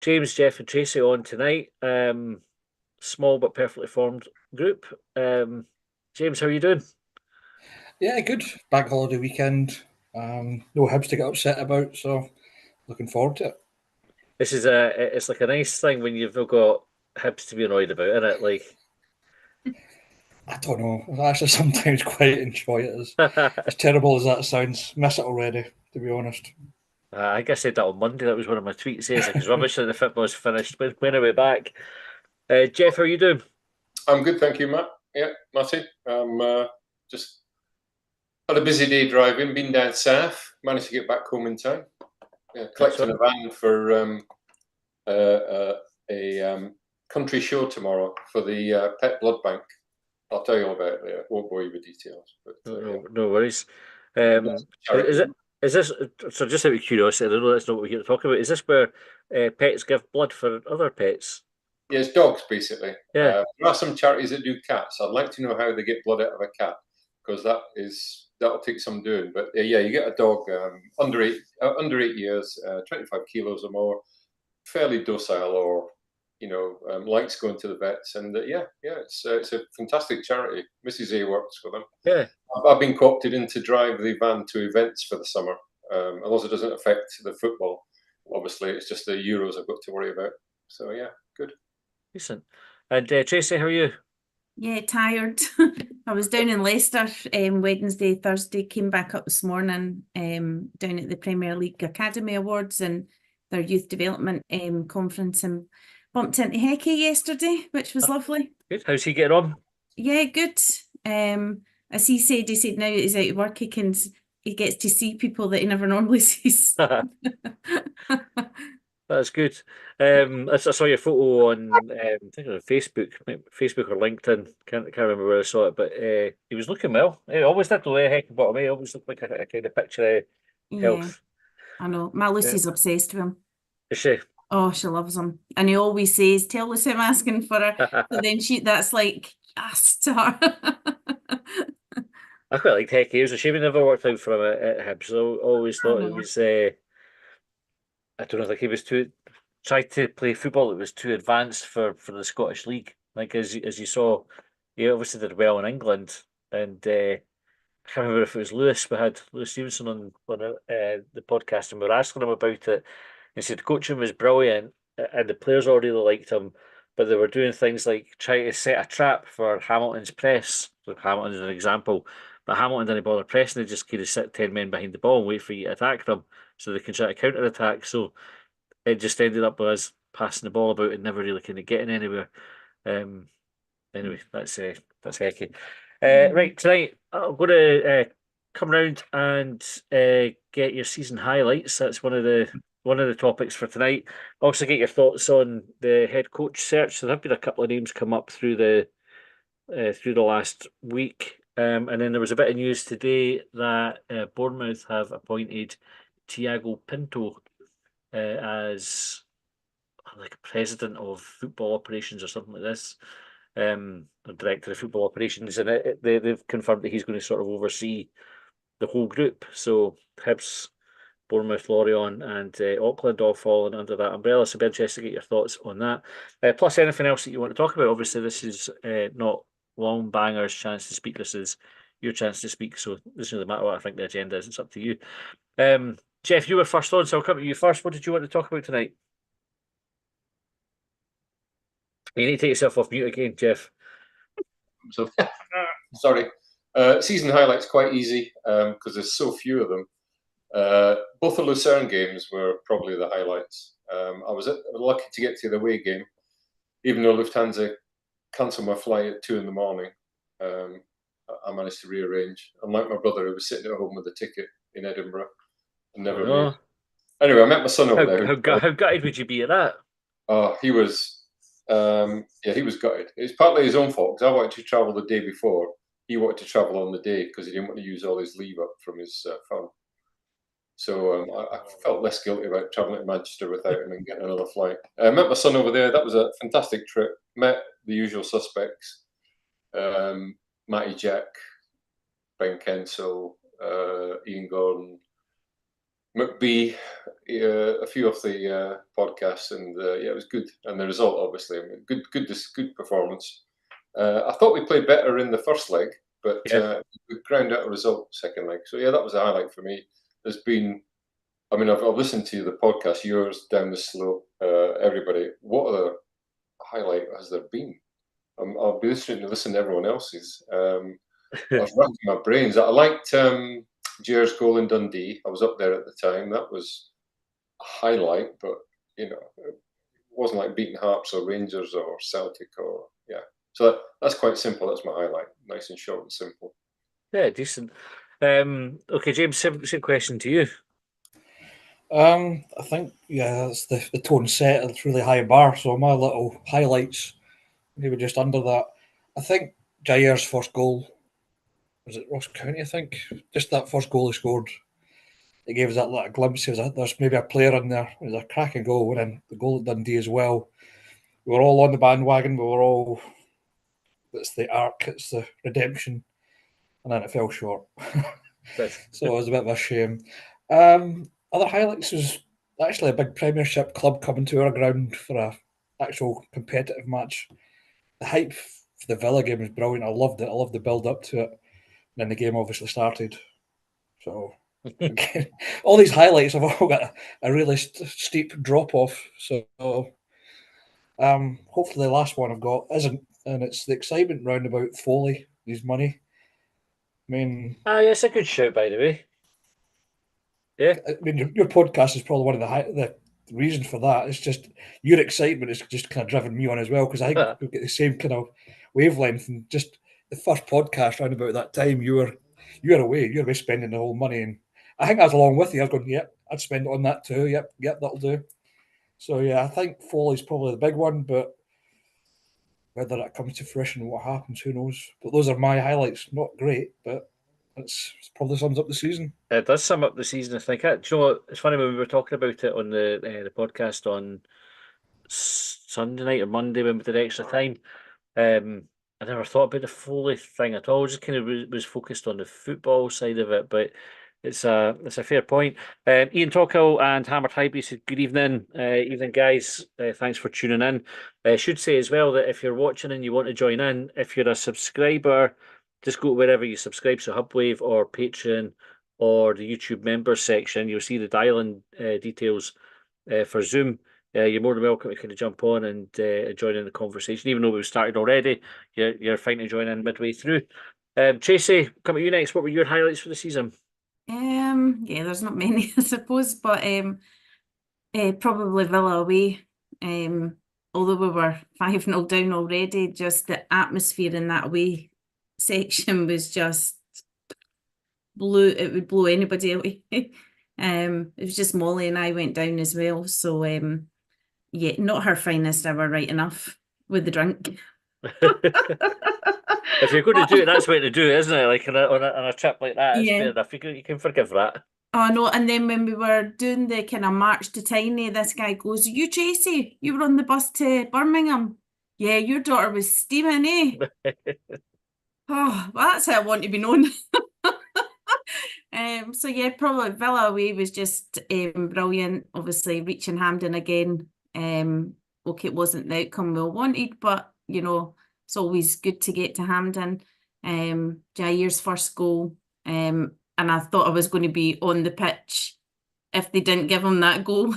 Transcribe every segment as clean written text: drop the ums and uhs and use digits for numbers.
James, Jeff, and Tracy on tonight. Small but perfectly formed group. James, how are you doing? Yeah, good. Bank holiday weekend. No Hibs to get upset about, so looking forward to it. It's like a nice thing when you've not got Hibs to be annoyed about, isn't it? Like, I don't know. I actually sometimes quite enjoy it. As terrible as that sounds, miss it already, to be honest. I think I said that on Monday. That was one of my tweets. It's like it's rubbish that the football's finished. When are we back? Jeff, how are you doing? I'm good, thank you, Matt. Yeah, Matty. Just had a busy day driving, been down south, managed to get back home in time. Yeah, collecting a Excellent. van for uh, uh, a country show tomorrow for the pet blood bank. I'll tell you all about it later. Won't bore you with details, but No, yeah, no worries. lots Um, of is charity. it? Is this so? Just out of curiosity, I know that's not what we're here to talk about. Is this where pets give blood for other pets? Yeah, it's dogs basically. Yeah. There are some charities that do cats. I'd like to know how they get blood out of a cat because that'll take some doing. But yeah, you get a dog under 8 years, 25 kilos or more, fairly docile, or likes going to the vets. And it's a fantastic charity. Mrs. A works for them. Yeah. I've been co-opted in to drive the van to events for the summer. As long as it doesn't affect the football, obviously it's just the Euros I've got to worry about. So yeah, good. Decent. And Tracy, how are you? Yeah, tired. I was down in Leicester Wednesday, Thursday, came back up this morning down at the Premier League Academy Awards and their youth development conference, and bumped into Hecky yesterday, which was lovely. Good. How's he getting on? Yeah, good. As he said now he's out of work, he gets to see people that he never normally sees. That's good. I saw your photo on, I think it was Facebook, Facebook or LinkedIn. Can't remember where I saw it, but he was looking well. He always did the way heck bottom. He always looked like a kind of picture of Yeah, health. I know. My Yeah. Lucy's obsessed with him. Is she? Oh, she loves him. And he always says, tell Lucy I'm asking for her. So then that's like, yes to her. I quite liked Hecky. It was a shame he never worked out for him at Hibs. I always I thought it know. was, I don't know, like he was too, tried to play football that was too advanced for the Scottish League. Like as you saw, he obviously did well in England, and I can't remember if it was Lewis. We had Lewis Stevenson on the podcast, and we were asking him about it. He said the coaching was brilliant, and the players all really liked him, but they were doing things like trying to set a trap for Hamilton's press. So Hamilton's an example, but Hamilton didn't bother pressing; they just kind of sit 10 men behind the ball and wait for you to attack them, so they can try to counter attack. So it just ended up with us passing the ball about and never really kind of getting anywhere. Um, Anyway, that's hecky. Mm. Right, tonight I'm going to come round and get your season highlights. That's one of the topics for tonight. Also, get your thoughts on the head coach search. There have been a couple of names come up through the last week, and then there was a bit of news today that Bournemouth have appointed Tiago Pinto as like president of football operations or something like this, or director of football operations, and they've confirmed that he's going to sort of oversee the whole group. So Hibs, Bournemouth, Lorient, and Auckland all falling under that umbrella. So, be interested to get your thoughts on that. Plus, anything else that you want to talk about. Obviously, this is not Longbangers' chance to speak. This is your chance to speak. So, it doesn't really matter what I think the agenda is. It's up to you. Jeff, you were first on, so I'll come to you first. What did you want to talk about tonight? You need to take yourself off mute again, Jeff. So, sorry. Season highlights quite easy because there's so few of them. Both the Lucerne games were probably the highlights. I was lucky to get to the away game, even though Lufthansa cancelled my flight at 2 in the morning. I managed to rearrange. Unlike my brother, who was sitting at home with a ticket in Edinburgh and Oh never made. no! Anyway, I met my son over How there. how gutted would you be at that? Oh, he was. He was gutted. It's partly his own fault because I wanted to travel the day before. He wanted to travel on the day because he didn't want to use all his leave up from his farm. So I felt less guilty about travelling to Manchester without him and getting another flight. I met my son over there. That was a fantastic trip. Met the usual suspects: Matty Jack, Ben Kensel, Ian Gordon, McBee, a few of the podcasts, and yeah, it was good. And the result, obviously, I mean, good performance. I thought we played better in the first leg, but we ground out a result second leg. So yeah, that was a highlight for me. There's been, I mean, I've listened to the podcast, yours, Down the Slope, everybody. What other highlight has there been? I'll be listening to everyone else's. I was racking my brains. I liked Jair's goal in Dundee. I was up there at the time. That was a highlight, but you know, it wasn't like beating Hearts or Rangers or Celtic or yeah. So that's quite simple. That's my highlight. Nice and short and simple. Yeah, decent. Okay, James, same question to you. I think that's the tone set. It's really high bar. So my little highlights, maybe just under that. I think Jair's first goal, was it Ross County? I think just that first goal he scored. It gave us that little glimpse. There's maybe a player in there. It was a cracking goal. And then the goal at Dundee as well. We were all on the bandwagon. We were all, it's the arc, it's the redemption. And then it fell short. So it was a bit of a shame. Other highlights was actually a big Premiership club coming to our ground for a actual competitive match. The hype for the Villa game was brilliant. I loved it. I loved the build up to it. And then the game obviously started. So again, all these highlights have all got a really steep drop off. So hopefully the last one I've got isn't, and it's the excitement round about Foley, his money. I mean, yeah, it's a good shout, by the way. Yeah, I mean, your podcast is probably one of the reasons for that. It's just your excitement is just kind of driven me on as well, because I think we've got the same kind of wavelength. And just the first podcast around about that time, you were away spending the whole money, and I think I was along with you. I was going, yep, I'd spend it on that too. Yep, that'll do. So yeah, I think Foley's probably the big one, but whether that comes to fruition and what happens, who knows? But those are my highlights. Not great, but it's probably sums up the season. it does sum up the season, I think. Do you know what? It's funny when we were talking about it on the podcast on Sunday night or Monday when we did extra time. I never thought about the Foley thing at all. Just kind of was focused on the football side of it, but it's a fair point. Ian Tockill and Hammer Hybe said, "Good evening, evening guys. Thanks for tuning in." I should say as well that if you're watching and you want to join in, if you're a subscriber, just go to wherever you subscribe, so Hubwave or Patreon or the YouTube members section. You'll see the dial-in details for Zoom. You're more than welcome to kind of jump on and join in the conversation. Even though we've started already, you're fine to join in midway through. Tracy, coming to you next. What were your highlights for the season? Yeah, there's not many, I suppose, but probably Villa away. Although we were 5-0 down already, just the atmosphere in that away section was just it would blow anybody away. It was just Molly and I went down as well, so yeah, not her finest hour, right enough, with the drink. If you're going to do it, that's the way to do it, isn't it? Like on a trip like that, it's Yeah. fair enough. You can forgive that. Oh no, and then when we were doing the kind of march to Tiny, this guy goes, "You Tracy, you were on the bus to Birmingham. Yeah, your daughter was steaming, eh?" Oh, well, that's how I want to be known. So yeah, probably Villa away was just brilliant. Obviously, reaching Hampden again. Okay, it wasn't the outcome we all wanted, but you know, it's always good to get to Hampden. Jair's first goal. And I thought I was going to be on the pitch if they didn't give him that goal.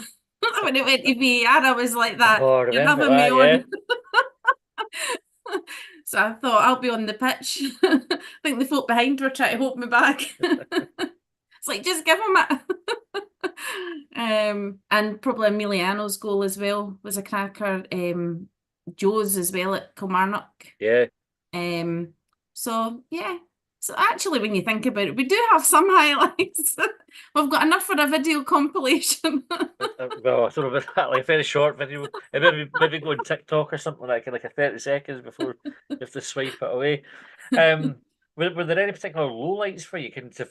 When it went to VAR, I was like that. Oh, You're remember having me that, on. So I thought I'll be on the pitch. I think the folk behind were trying to hold me back. It's like, just give him it. And probably Emiliano's goal as well was a cracker. Joe's as well at Kilmarnock. Yeah. So yeah. So actually, when you think about it, we do have some highlights. We've got enough for a video compilation. Well, I don't know about that. Like a very short video. Maybe go on TikTok or something like a 30 seconds before you have to swipe it away. Were there any particular lowlights for you? To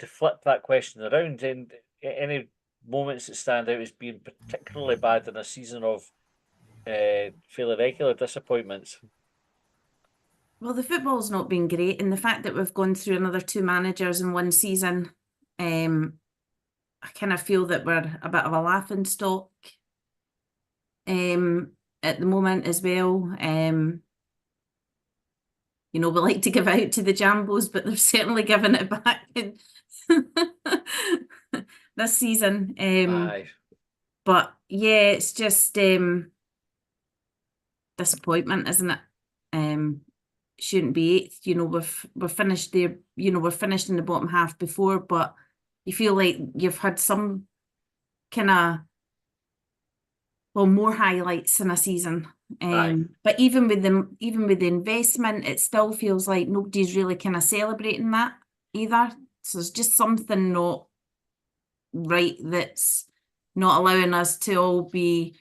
flip that question around, and any moments that stand out as being particularly bad in a season of fairly regular disappointments? Well, the football's not been great, and the fact that we've gone through another 2 managers in one season, I kind of feel that we're a bit of a laughing stock at the moment as well. We like to give out to the Jambos, but they've certainly given it back in this season. Aye. But yeah, it's just disappointment, isn't it? Shouldn't be eighth. We're finished there. We're finished in the bottom half before, but you feel like you've had some kind of more highlights in a season. But even with the investment, it still feels like nobody's really kind of celebrating that either. So there's just something not right that's not allowing us to all be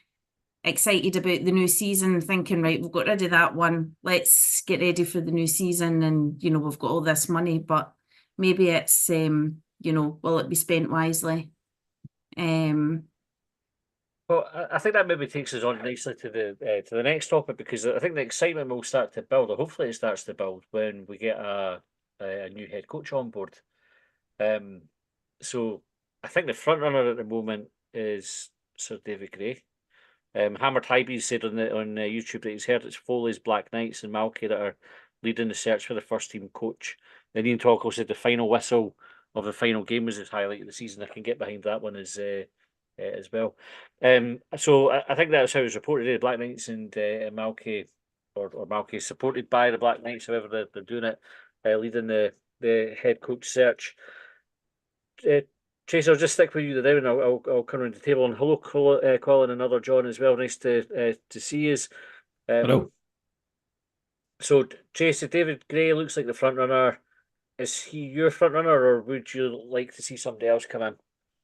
excited about the new season, thinking, right, we've got rid of that one, let's get ready for the new season, and we've got all this money, but maybe it's will it be spent wisely? Well, I think that maybe takes us on nicely to the next topic, because I think the excitement will start to build, or hopefully it starts to build, when we get a new head coach on board. So I think the front runner at the moment is Sir David Gray. Hammered Hibs said on YouTube that he's heard it's Foley's Black Knights and Malky that are leading the search for the first team coach. Then Ian Tocco said the final whistle of the final game was his highlight of the season. I can get behind that one as well. So I think that's how it was reported. Black Knights and Malky, or Malky supported by the Black Knights, however they're doing it, leading the head coach search. Trace, I'll just stick with you there, and I'll come around the table. And hello, Colin, and other John as well. Nice to see you. Hello. So, Trace, David Gray looks like the front runner. Is he your front runner, or would you like to see somebody else come in?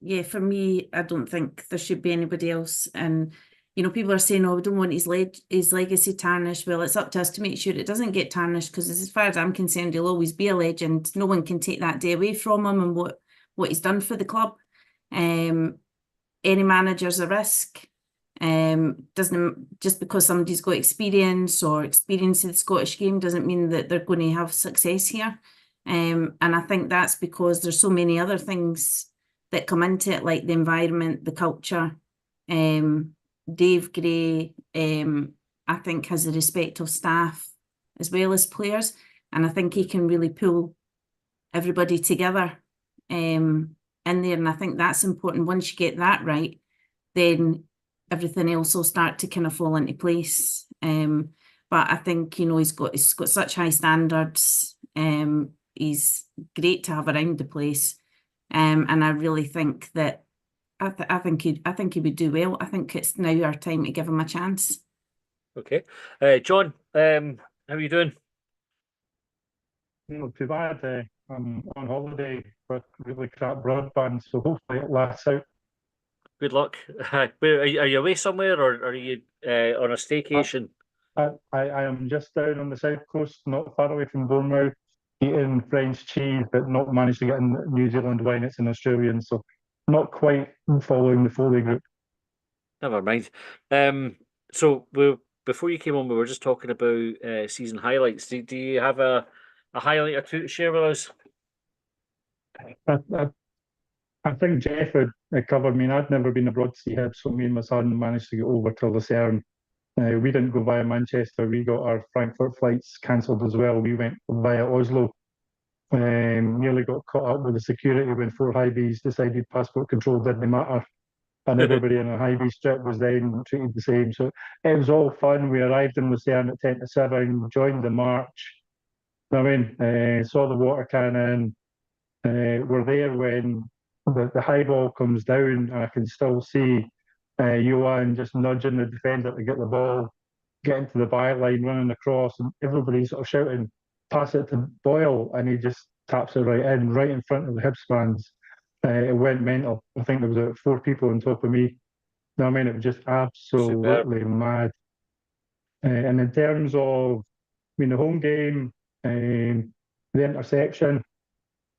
Yeah, for me, I don't think there should be anybody else. And people are saying, "Oh, we don't want his legacy tarnished." Well, it's up to us to make sure it doesn't get tarnished, because as far as I'm concerned, he'll always be a legend. No one can take that day away from him and what he's done for the club. Any manager's a risk. Doesn't, just because somebody's got experience or experience in the Scottish game doesn't mean that they're going to have success here. And I think that's because there's so many other things that come into it, like the environment, the culture. Dave Gray, I think, has the respect of staff as well as players, and I think he can really pull everybody together in there, and I think that's important. Once you get that right, then everything else will start to kind of fall into place. But I think he's got such high standards. He's great to have around the place, and I really think that I think he would do well. I think it's now our time to give him a chance. Okay, John, how are you doing? Not too bad. I'm on holiday with really crap broadband, so hopefully it lasts out. Good luck. Where are you away somewhere, or are you on a staycation? I am just down on the south coast, not far away from Bournemouth, eating French cheese, but not managed to get in New Zealand wine. It's an Australian, so not quite following the Foley group. Never mind. So before you came on, we were just talking about season highlights. Do you have a highlight or two to share with us? I think Jeff had covered me. I'd never been abroad to see Hibs, so me and my son managed to get over to Lucerne. We didn't go via Manchester. We got our Frankfurt flights cancelled as well. We went via Oslo. Nearly got caught up with the security when 4 Hibs decided passport control didn't matter. And everybody in a Hibs trip was then treated the same. So it was all fun. We arrived in Lucerne at 10 to 7, joined the march. Saw the water cannon. We're there when the high ball comes down, and I can still see Johan just nudging the defender to get the ball, getting to the byline, running across, and everybody's sort of shouting, "Pass it to Boyle," and he just taps it right in front of the Hibs fans. It went mental. I think there was about 4 people on top of me. It was just absolutely mad. And in terms of, the home game, the interception,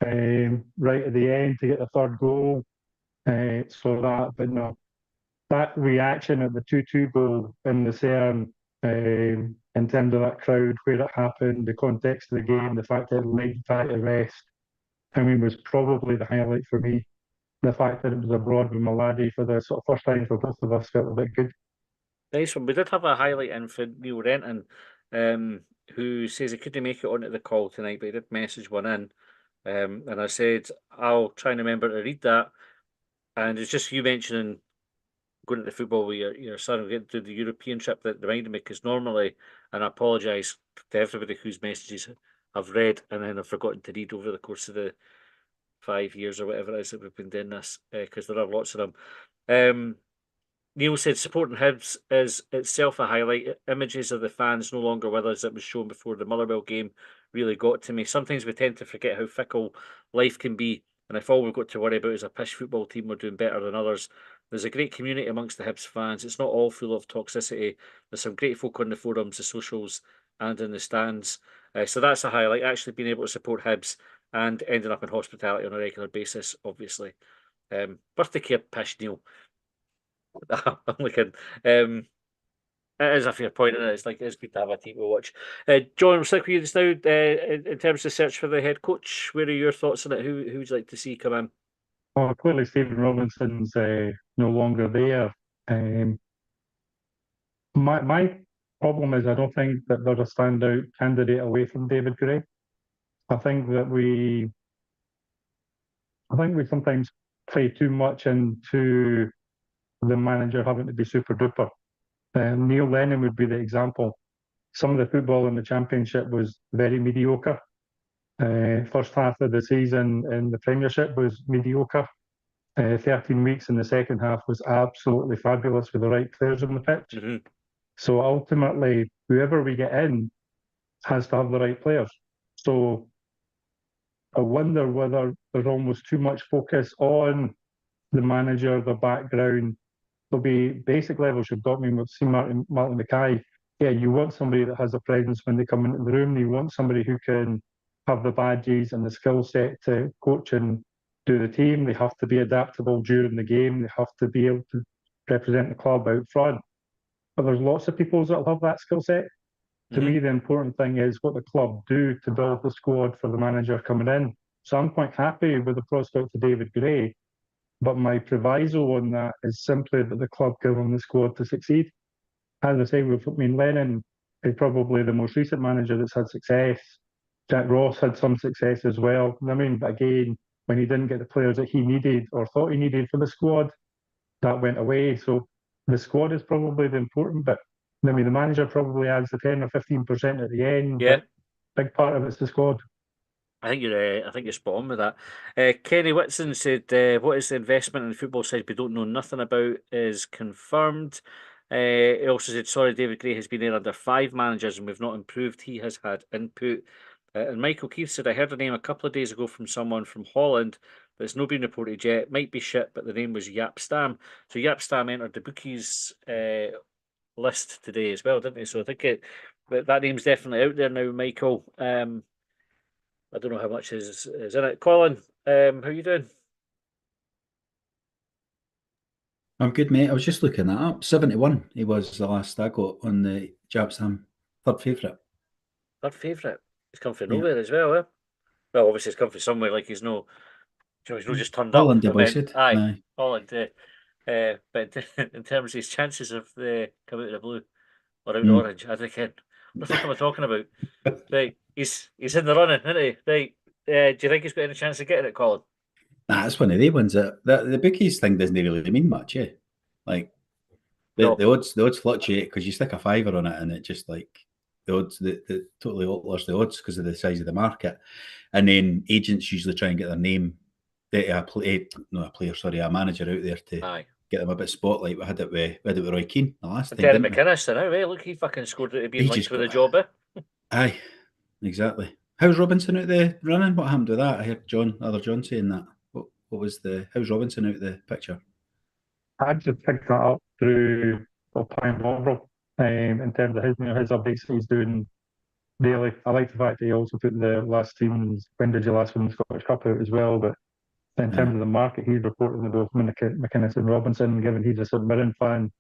right at the end to get the 3rd goal, but no, that reaction at the 2-2 goal in the CERN, in terms of that crowd, where it happened, the context of the game, the fact that it led back to rest, was probably the highlight for me. the fact that it was abroad with my laddie for the sort of first time for both of us felt a bit good. Nice one. We did have a highlight in for Neil Renton, who says he couldn't make it onto the call tonight, but he did message one in. And I said, I'll try and remember to read that. And it's just you mentioning going to the football with your son and getting to the European trip that reminded me, because normally, and I apologise to everybody whose messages I've read and then I've forgotten to read over the course of the 5 years or whatever it is that we've been doing this, because there are lots of them. Neil said supporting Hibs is itself a highlight. Images of the fans no longer with us that was shown before the Motherwell game really got to me. Sometimes we tend to forget how fickle life can be, and if all we've got to worry about is a pish football team, we're doing better than others. There's a great community amongst the Hibs fans. It's not all full of toxicity. There's some great folk on the forums, the socials, and in the stands. So that's a highlight, actually being able to support Hibs and ending up in hospitality on a regular basis, obviously. Birthday care pish, Neil. I'm looking. It is a fair point, and it's like it's good to have a team to watch. John, we'll stick with you just now. In terms of search for the head coach, where are your thoughts on it? Who would you like to see come in? Well, clearly Stephen Robinson's no longer there. My problem is I don't think that there's a standout candidate away from David Gray. I think we sometimes play too much into the manager having to be super duper. Neil Lennon would be the example. Some of the football in the Championship was very mediocre. First half of the season in the Premiership was mediocre. 13 weeks in the second half was absolutely fabulous with the right players on the pitch. Mm-hmm. So ultimately, whoever we get in has to have the right players. So I wonder whether there's almost too much focus on the manager, the background. There'll be basic levels. You've got me. We've seen Martin Mackay. Yeah, you want somebody that has a presence when they come into the room. You want somebody who can have the badges and the skill set to coach and do the team. They have to be adaptable during the game. They have to be able to represent the club out front. But there's lots of people that have that skill set. To me, the important thing is what the club do to build the squad for the manager coming in. So I'm quite happy with the prospect of David Gray. But my proviso on that is simply that the club give him the squad to succeed. As I say, Lennon is probably the most recent manager that's had success. Jack Ross had some success as well. But again, when he didn't get the players that he needed or thought he needed for the squad, that went away. So the squad is probably the important bit. The manager probably adds the 10 or 15% at the end. Yeah, but big part of it's the squad. I think you're spot on with that. Kenny Whitson said, "What is the investment in the football side we don't know nothing about is confirmed." He also said, "Sorry, David Gray has been there under 5 managers and we've not improved. He has had input." And Michael Keith said, "I heard a name a couple of days ago from someone from Holland, but it's not been reported yet. Might be shit, but the name was Jaap Stam." So Jaap Stam entered the bookies list today as well, didn't he? So I think that name's definitely out there now, Michael. I don't know how much is in it. Colin, how are you doing? I'm good, mate. I was just looking that up. 71, he was the last I got on the Jaap Stam. Third favourite. Third favourite. He's come from nowhere as well, eh? Well, obviously he's come from somewhere, like he's no just turned Holland, up. the boy said. Aye, Holland. But in terms of his chances of coming out of the blue or out of orange, I think. What the fuck am I talking about? Right, he's in the running, isn't he? Right. Do you think he's got any chance of getting it, Colin? Nah, it's one of the ones that the bookies thing doesn't really mean much, eh? Like the odds fluctuate because you stick a fiver on it and it just like the odds the totally alters the odds because of the size of the market. And then agents usually try and get their name, a manager out there to get them a bit of spotlight. We had it with Roy Keane the last time. Derek McInnes, now, eh? Look, he fucking scored out of being linked with the job, eh? Aye, exactly. How's Robinson out the running? What happened to that? I heard other John saying that. How's Robinson out the picture? I just picked that up through Pine Bovril in terms of his updates that he's doing daily. I like the fact that he also put the last team's when did you last win the Scottish Cup out as well. But in terms of the market, he's reporting to both McInnes and Robinson. Given he's a St Mirren fan,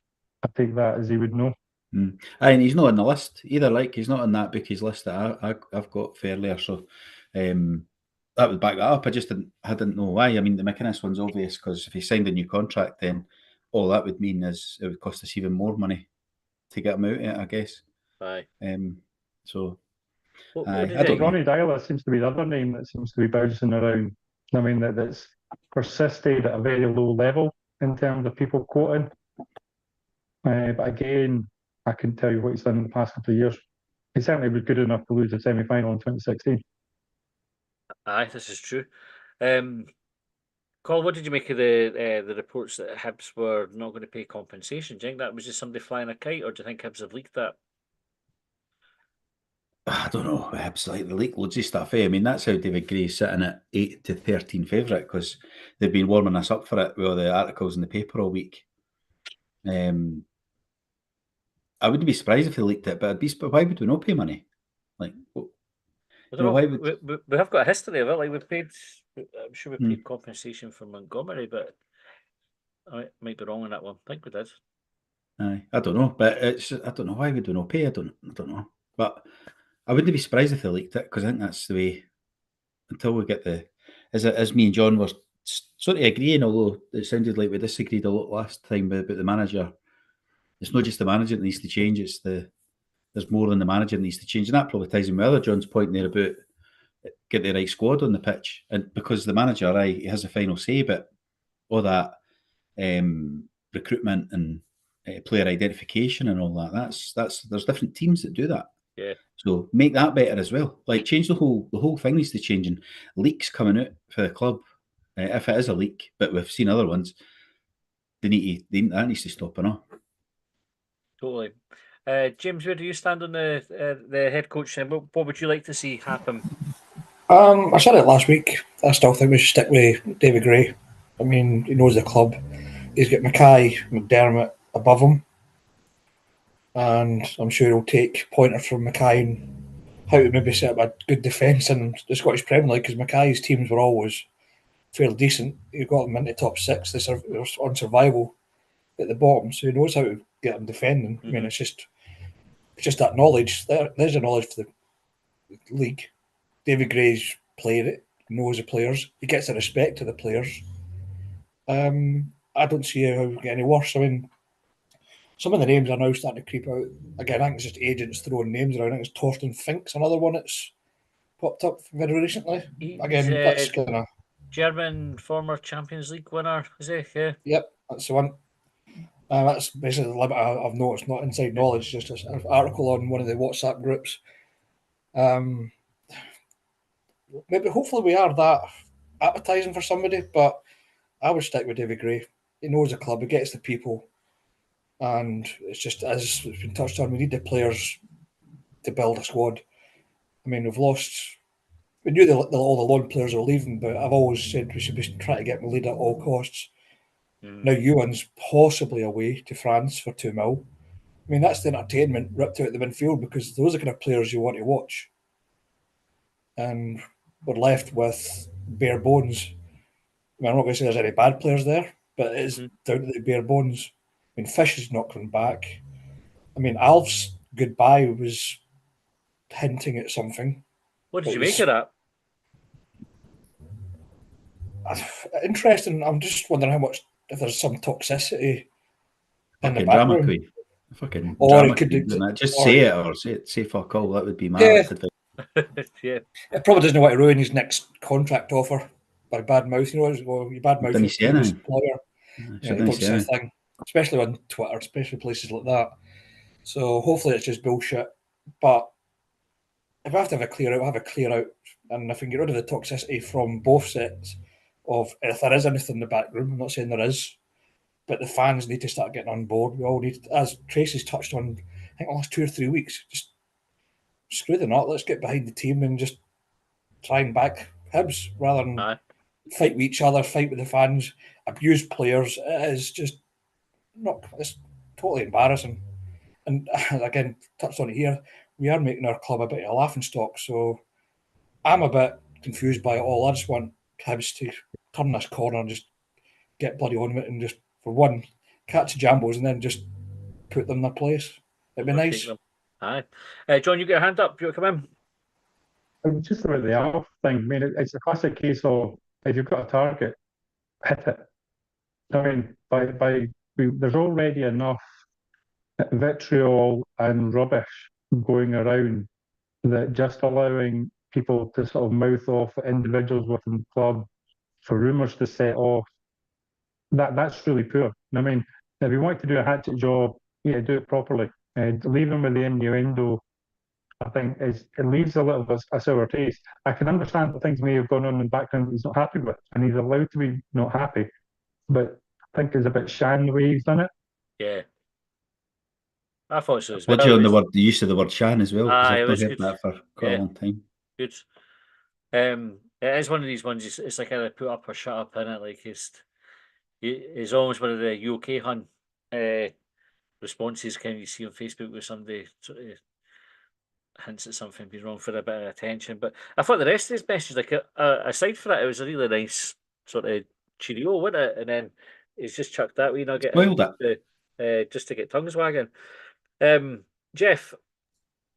I take that as he would know. And he's not on the list either. Like he's not on that bookies list that I've got fairly. So that would back that up. I didn't know why. I mean, the McInnes one's obvious because if he signed a new contract, then all that would mean is it would cost us even more money to get him out of it, I guess. Aye. So, What I did don't you know. Ronnie Dyler seems to be the other name that seems to be bouncing around. I mean, that's persisted at a very low level in terms of people quoting. But again, I couldn't tell you what he's done in the past couple of years. He certainly was good enough to lose the semi-final in 2016. Aye, this is true. Colin, what did you make of the reports that Hibs were not going to pay compensation? Do you think that was just somebody flying a kite, or do you think Hibs have leaked that? I don't know. Hibs like the leak loads of stuff. I mean, that's how David Gray's sitting at 8 to 13 favourite because they've been warming us up for it with all the articles in the paper all week. I wouldn't be surprised if they leaked it, but why would we not pay money? Like, I don't know. why would We have got a history of it. Like we paid, I'm sure we paid compensation for Montgomery, but I might be wrong on that one. I think we did. I don't know, but I don't know why would we not pay. I don't know, but I wouldn't be surprised if they leaked it because I think that's the way. Until we get as me and John were sort of agreeing, although it sounded like we disagreed a lot last time about the manager. It's not just the manager that needs to change; there's more than the manager that needs to change, and that probably ties in with other John's point there about get the right squad on the pitch, and because the manager, he has the final say, but all that recruitment and player identification and all that. That's there's different teams that do that. Yeah. So make that better as well. Like change the whole thing needs to change. And leaks coming out for the club, if it is a leak, but we've seen other ones, that needs to stop and all. Totally. James, where do you stand on the head coach? What would you like to see happen? I said it last week. I still think we should stick with David Gray. I mean, he knows the club. He's got Mackay, McDermott above him. And I'm sure he'll take pointers from Mackay and how to maybe set up a good defence in the Scottish Premier League because Mackay's teams were always fairly decent. He got them into top six. They were on survival at the bottom, so he knows how to get them defending. I mean, it's just that knowledge. There's a knowledge for the league. David Gray's played it, knows the players. He gets the respect of the players. I don't see how it get any worse. I mean, some of the names are now starting to creep out. Again, I think it's just agents throwing names around. I think it's Torsten Fink's another one that's popped up very recently. Again, that's kind of German former Champions League winner, is he? Yeah. Yep, that's the one. That's basically the limit I've noticed, not inside knowledge, just an article on one of the WhatsApp groups. Maybe hopefully we are that appetising for somebody, but I would stick with David Gray. He knows the club, he gets the people, and it's just, as it's been touched on, we need the players to build a squad. I mean, we've lost. We knew all the loan players were leaving, but I've always said we should be trying to get Molina at all costs. Now Ewan's possibly away to France for $2 million. I mean, that's the entertainment ripped out of the midfield because those are the kind of players you want to watch. And we're left with bare bones. I mean, I'm not going to say there's any bad players there, but it is down to the bare bones. I mean, Fish is not coming back. I mean, Alf's goodbye was hinting at something. What did you make of that? Interesting. I'm just wondering how much, if there's some toxicity in the Fucking drama background. queen. Fucking Or drama it could queen. do- Just or- say it or say fuck all. That would be my Yeah. advice. Yeah. It probably doesn't want to ruin his next contract offer by bad mouth. You know, well, you bad mouth Didn't your he say previous anything? employer. So You don't say a thing, especially on Twitter, especially places like that. So hopefully it's just bullshit. But if I have to have a clear out, I'll have a clear out. And if we can get rid of the toxicity from both sets of if there is anything in the back room, I'm not saying there is, but the fans need to start getting on board. We all need, as Tracy's touched on, I think the last 2 or 3 weeks, just screw the nut. Let's get behind the team and just try and back Hibs rather than fight with each other, fight with the fans, abuse players. It is just it's totally embarrassing. And again, touched on it here, we are making our club a bit of a laughing stock. So I'm a bit confused by it all. I just want Hibs to turn this corner and just get bloody on with it and just, for one, catch the Jambos and then just put them in their place. It'd be nice. Aye. John, you get a hand up. Do you want to come just about the Alf thing. I mean, it's a classic case of if you've got a target, hit it. I mean, there's already enough vitriol and rubbish going around that just allowing people to sort of mouth off individuals within the club for rumours to set off, that's really poor. I mean, if you want to do a hatchet job, yeah, do it properly. And leaving with the innuendo, I think it leaves a little bit a sour taste. I can understand that things may have gone on in the background that he's not happy with, and he's allowed to be not happy. But I think it's a bit shan the way he's done it. Yeah. I thought so as What well. you on the use of the word Shan as well? Because Aye, it I've not was heard good. that for quite a long time. Good. It is one of these ones. It's like either put up or shut up in it. Like it's almost one of the UK Hun responses. Can you see on Facebook where somebody sort of hints at something being wrong for a bit of attention? But I thought the rest of his message, like aside from that, it was a really nice sort of cheerio, wasn't it? And then he's just chucked that wee nugget Spoiled it just to get tongues wagging. Jeff,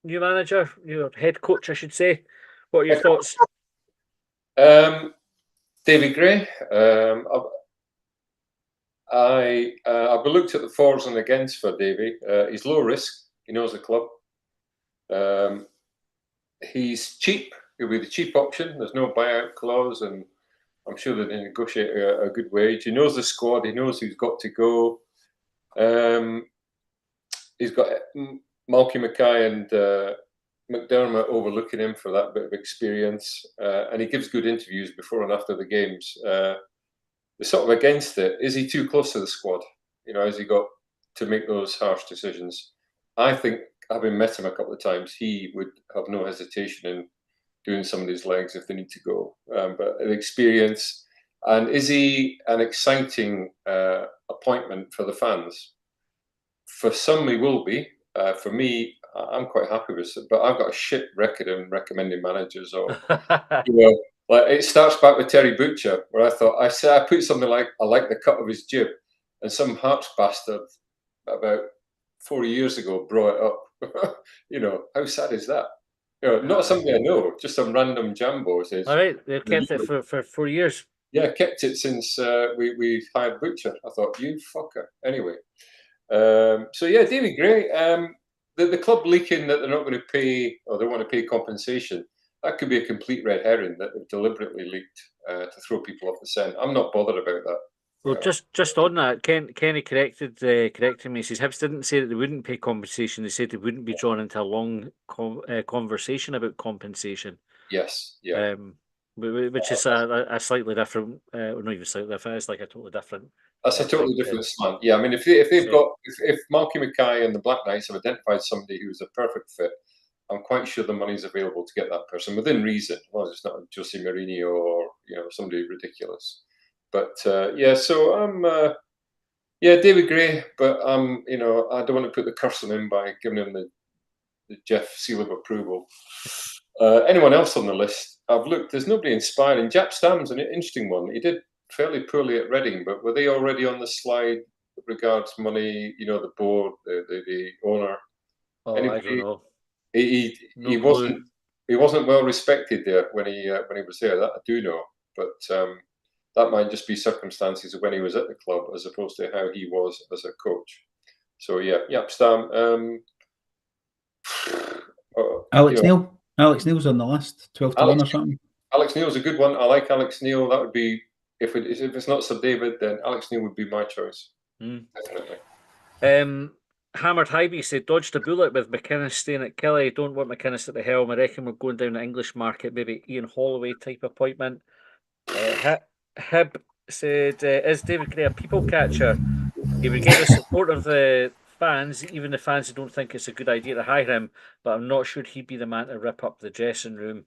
new manager, new head coach, I should say. What are your thoughts? David Gray. I've looked at the fors and against for Davy. He's low risk. He knows the club. He's cheap. He'll be the cheap option. There's no buyout clause, and I'm sure that they negotiate a good wage. He knows the squad. He knows who's got to go. He's got Malky Mackay and McDermott overlooking him for that bit of experience, and he gives good interviews before and after the games. They're sort of against it. Is he too close to the squad? Has he got to make those harsh decisions? I think, having met him a couple of times, he would have no hesitation in doing somebody's legs if they need to go. But an experience, and is he an exciting appointment for the fans? For some, he will be. For me, I'm quite happy with it. But I've got a shit record in recommending managers, or like it starts back with Terry Butcher, where I put something like, I like the cut of his jib, and some Hearts bastard about 4 years ago brought it up. How sad is that? Not somebody I know, just some random jambo says. All right, they've kept it for 4 years. Yeah, kept it since we hired Butcher. I thought, you fucker. Anyway, so yeah, David Gray. The club leaking that they're not going to pay, or they want to pay compensation. That could be a complete red herring that they've deliberately leaked to throw people off the scent. I'm not bothered about that. Well, just on that, Kenny corrected me. He says Hibs didn't say that they wouldn't pay compensation. They said they wouldn't be drawn into a long conversation about compensation. Yes, yeah. Which is a slightly different, or not even slightly different. It's like a totally different. That's a totally different slant. Yeah, I mean, if Malky Mackay and the Black Knights have identified somebody who's a perfect fit, I'm quite sure the money's available to get that person within reason. Well, it's not Jose Mourinho or somebody ridiculous. But so I'm David Gray, but I don't want to put the curse on him by giving him the Jeff seal of approval. Anyone else on the list? I've looked. There's nobody inspiring. Jaap Stam's an interesting one. He did fairly poorly at Reading, but were they already on the slide with regards to money? The board, the owner. Oh, anybody? I don't know. He wasn't well respected there when he was there. That I do know, but that might just be circumstances of when he was at the club as opposed to how he was as a coach. So yeah, Jaap Stam. Alex Neil. Alex Neil's on the list, 12-1 or something. Alex Neil's a good one. I like Alex Neil. That would be if it's not Sir David, then Alex Neil would be my choice. Definitely. Hammered Hibs said dodged a bullet with McInnes staying at Kelly. Don't want McInnes at the helm. I reckon we're going down the English market, maybe Ian Holloway type appointment. Hib said, is David Gray a people catcher? He would get the support of the fans, even the fans who don't think it's a good idea to hire him, but I'm not sure he'd be the man to rip up the dressing room.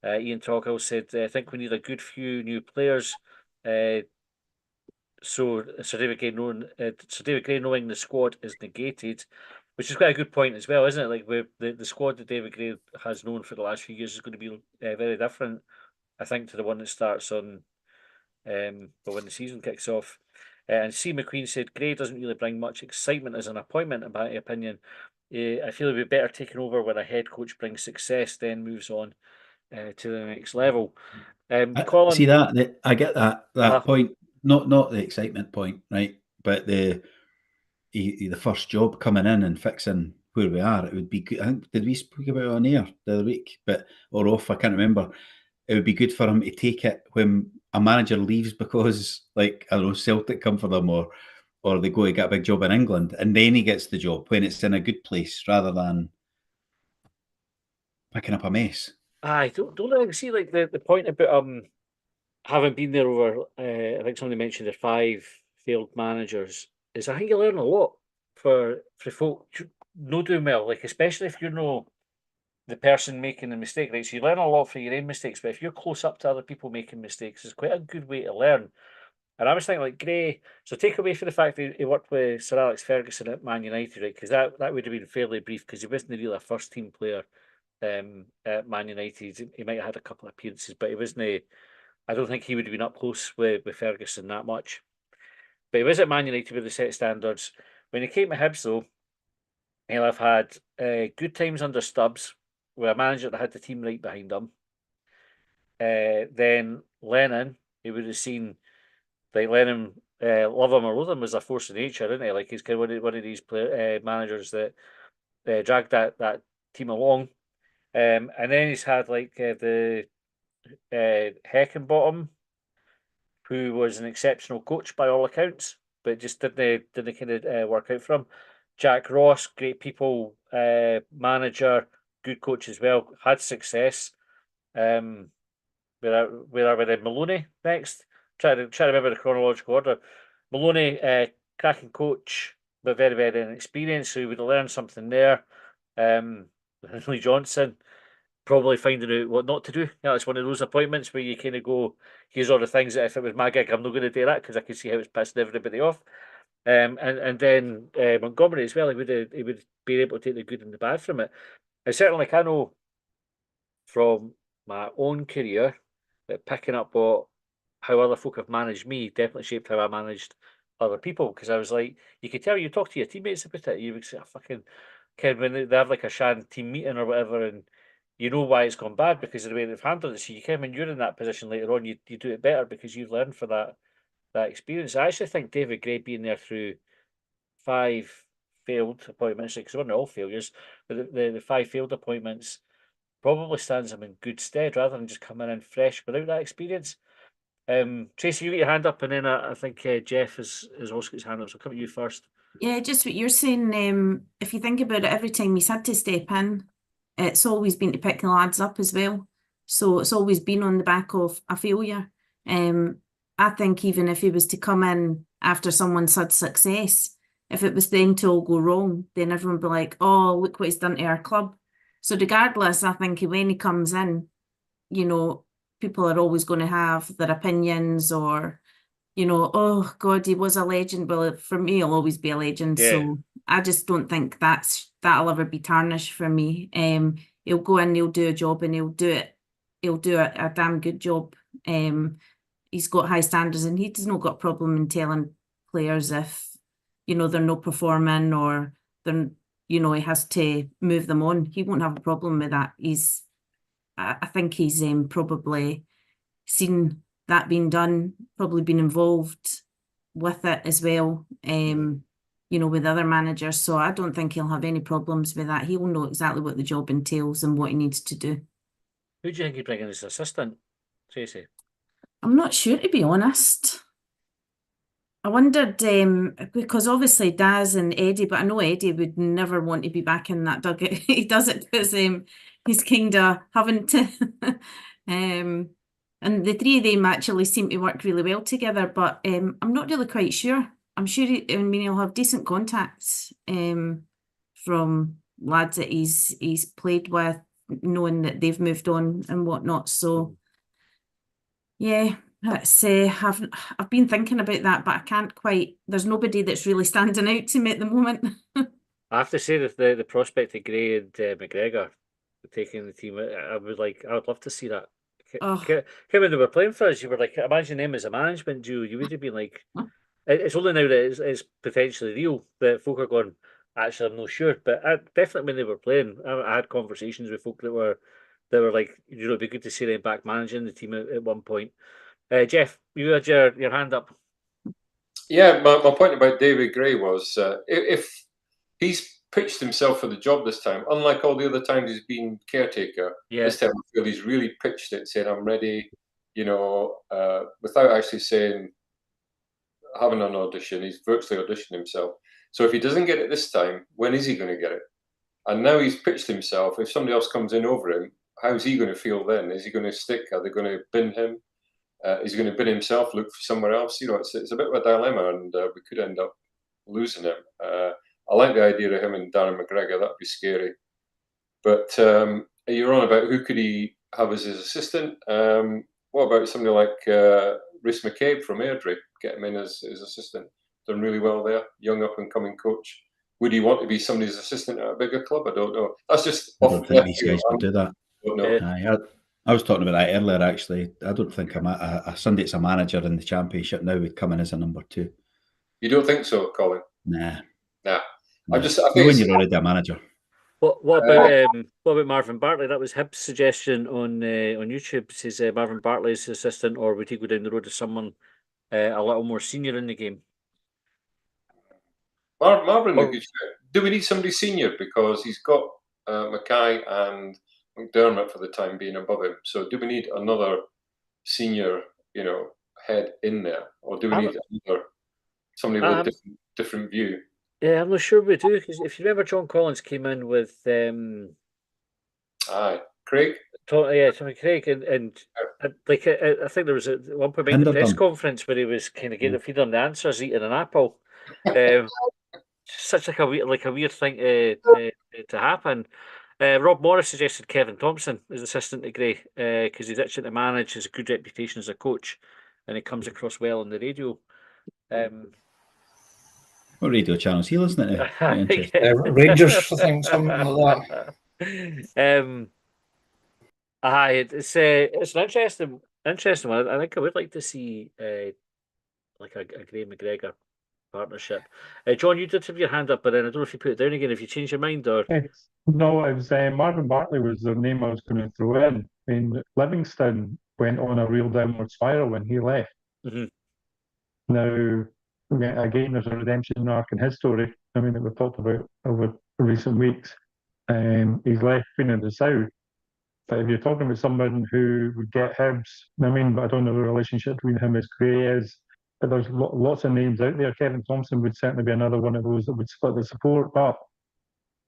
Ian Toghill said, I think we need a good few new players. So Sir David Gray knowing the squad is negated, which is quite a good point as well, isn't it? Like the squad that David Gray has known for the last few years is going to be very different, I think, to the one that starts on when the season kicks off. And C. McQueen said Gray doesn't really bring much excitement as an appointment, in my opinion. I feel it would be better taken over when a head coach brings success, then moves on. to the next level. I Colin, see that I get that Uh-huh. point, not the excitement point, right? But the first job coming in and fixing where we are, it would be good. I think, did we speak about it on air the other week, or off? I can't remember. It would be good for him to take it when a manager leaves because, like, I don't know, Celtic come for them, or they go to get a big job in England, and then he gets the job when it's in a good place rather than picking up a mess. I don't I see like the point about having been there over. I think somebody mentioned the 5 failed managers. Is I think you learn a lot for folk no doing well, like especially if you're no the person making the mistake, right? So you learn a lot from your own mistakes, but if you're close up to other people making mistakes, it's quite a good way to learn. And I was thinking, like Gray, so take away from the fact that he worked with Sir Alex Ferguson at Man United, right? Because that would have been fairly brief because he wasn't really a first team player at Man United. He might have had a couple of appearances, but he wasn't. I don't think he would have been up close with Ferguson that much. But he was at Man United with the set standards. When he came to Hibs, though, he'll have had good times under Stubbs, with a manager that had the team right behind him. Then Lennon, he would have seen, like Lennon, love him or loathe him, was a force of nature, isn't he? Like he's kind of one of these managers that dragged that team along. And then he's had like the Heckenbottom, who was an exceptional coach by all accounts, but just didn't kind of work out for him. Jack Ross, great people manager, good coach as well, had success. Where are we then? Maloney next. Try to remember the chronological order. Maloney, cracking coach, but very very inexperienced, so he would have learned something there. Lee Johnson, probably finding out what not to do. Yeah, it's one of those appointments where you kind of go, here's all the things that if it was my gig, I'm not going to do that because I can see how it's pissing everybody off. And then Montgomery as well, he would be able to take the good and the bad from it. And certainly, like I know from my own career that picking up how other folk have managed me definitely shaped how I managed other people because I was like, you could tell you talk to your teammates about it, you would say, I fucking kid when they have like a Shan team meeting or whatever, and you know why it's gone bad because of the way they've handled it. So you when you're in that position later on, you do it better because you've learned for that experience. I actually think David Gray being there through 5 failed appointments, because they weren't all failures, but the 5 failed appointments probably stands him in good stead rather than just coming in fresh without that experience. Tracy, you get your hand up, and then I think Jeff has also got his hand up. So I'll come to you first. Yeah, just what you're saying. If you think about it, every time he's had to step in, it's always been to pick the lads up as well. So it's always been on the back of a failure. I think even if he was to come in after someone's had success, if it was then to all go wrong, then everyone would be like, oh, look what he's done to our club. So regardless, I think when he comes in, people are always going to have their opinions or, oh God, he was a legend. Well, for me, he'll always be a legend. Yeah. So I just don't think that'll ever be tarnished for me. He'll go in, he'll do a job, and he'll do a damn good job. He's got high standards, and he's not got a problem in telling players if they're not performing or they're he has to move them on. He won't have a problem with that. I think he's probably seen that being done, probably been involved with it as well, with other managers. So I don't think he'll have any problems with that. He'll know exactly what the job entails and what he needs to do. Who do you think he'd bring in as assistant, Tracy? I'm not sure, to be honest. I wondered, because obviously Daz and Eddie, but I know Eddie would never want to be back in that dugout. He does it because he's kind of having to. And the 3 of them actually seem to work really well together, but I'm not really quite sure. I'm sure he'll have decent contacts from lads that he's played with, knowing that they've moved on and whatnot. So, yeah. I've been thinking about that, but I can't quite. There's nobody that's really standing out to me at the moment. I have to say that the prospect of Gray and McGregor taking the team, I would love to see that. Oh. When they were playing for us, you were like, imagine them as a management duo. You would have been like, it's only now that it's potentially real that folk are going, actually, I'm not sure. But definitely when they were playing, I had conversations with folk that were they were like, it'd be good to see them back managing the team at one point. Jeff, you had your hand up. Yeah, my point about David Gray was if he's pitched himself for the job this time, unlike all the other times he's been caretaker, this time I feel he's really pitched it, saying, I'm ready, without actually having an audition. He's virtually auditioned himself. So if he doesn't get it this time, when is he going to get it? And now he's pitched himself. If somebody else comes in over him, how's he going to feel then? Is he going to stick? Are they going to bin him? Is he going to bin himself, look for somewhere else? It's a bit of a dilemma, and we could end up losing him. I like the idea of him and Darren McGregor. That'd be scary. But you're on about who could he have as his assistant. What about somebody like Rhys McCabe from Airdrie? Get him in as his assistant. Done really well there. Young up-and-coming coach. Would he want to be somebody's assistant at a bigger club? I don't know. That's just I don't think these guys would do that. I was talking about that earlier, actually. I don't think somebody that's a manager in the Championship now would come in as a number 2. You don't think so, Colin? Nah. I think when you're already a manager. What about Marvin Bartley? That was Hibs' suggestion on YouTube. It says Marvin Bartley's assistant, or would he go down the road to someone a little more senior in the game? Marvin, do we need somebody senior? Because he's got Mackay and McDermott for the time being above him. So do we need another senior, head in there, or do we need somebody with a different view? Yeah, I'm not sure we do, because if you remember, John Collins came in with Craig. Tommy Craig, and like I think there was at one point in the press conference where he was kind of getting the feed on the answers, eating an apple. Such like a weird thing to happen. Rob Morris suggested Kevin Thompson as assistant to Gray because he's itching to manage, has a good reputation as a coach, and he comes across well on the radio. What radio channel's he listening to? Rangers, I think, something like that. It's an interesting one. I think I would like to see like a Gray McGregor partnership. John, you did have your hand up, but then I don't know if you put it down again. If you changed your mind, or no, it was Marvin Bartley was the name I was going to throw in. I mean, Livingston went on a real downward spiral when he left. Mm-hmm. Now, again, there's a redemption arc in his story. I mean, that we've talked about over recent weeks. He's left Queen of the South. But if you're talking about someone who would get Hibs, I mean, but I don't know the relationship between him as Gray is. But there's lots of names out there. Kevin Thompson would certainly be another one of those that would split the support. But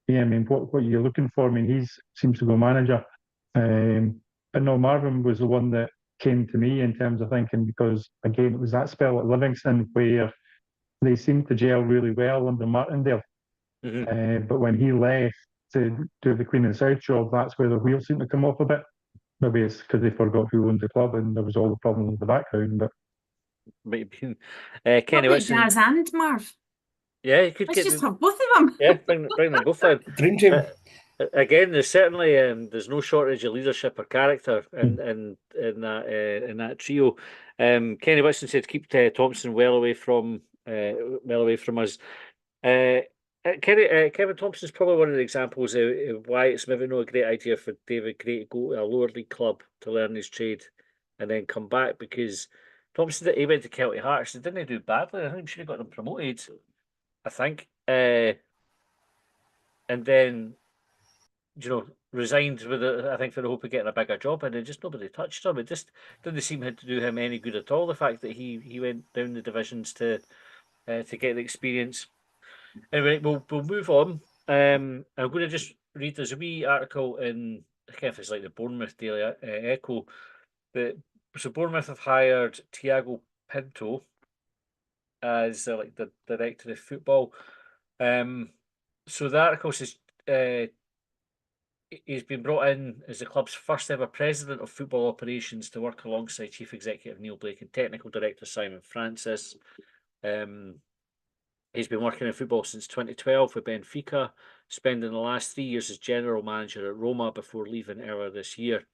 yeah, I mean, what you're looking for? I mean, he seems to go manager. But no, Marvin was the one that came to me in terms of thinking, because again, it was that spell at Livingston where they seemed to gel really well under Martindale. Mm-hmm. But when he left to do the Queen of the South job, that's where the wheels seemed to come off a bit. Maybe it's because they forgot who owned the club and there was all the problems in the background. But might have been Kenny Whitson. Jazz and Marv. Yeah, you could Let's just have both of them. Yeah, bring them both in. Dream team. Again, there's certainly there's no shortage of leadership or character in that trio. Kenny Whitson said keep Thompson well away from us. Kevin Thompson's probably one of the examples of why it's maybe not a great idea for David Gray to go to a lower league club to learn his trade and then come back, because Thompson, he went to Celtic Hearts. He didn't do badly. I think he should have got them promoted, I think. And then, resigned with I think for the hope of getting a bigger job, and then just nobody touched him. It just didn't seem to do him any good at all, the fact that he went down the divisions to get the experience. Anyway, we'll move on. I'm going to just read, there's a wee article in, I can't know if it's like the Bournemouth Daily Echo, so Bournemouth have hired Tiago Pinto as like the director of football. So the article says he's been brought in as the club's first ever president of football operations to work alongside Chief Executive Neil Blake and Technical Director Simon Francis. He's been working in football since 2012 with Benfica, spending the last 3 years as general manager at Roma before leaving earlier this year.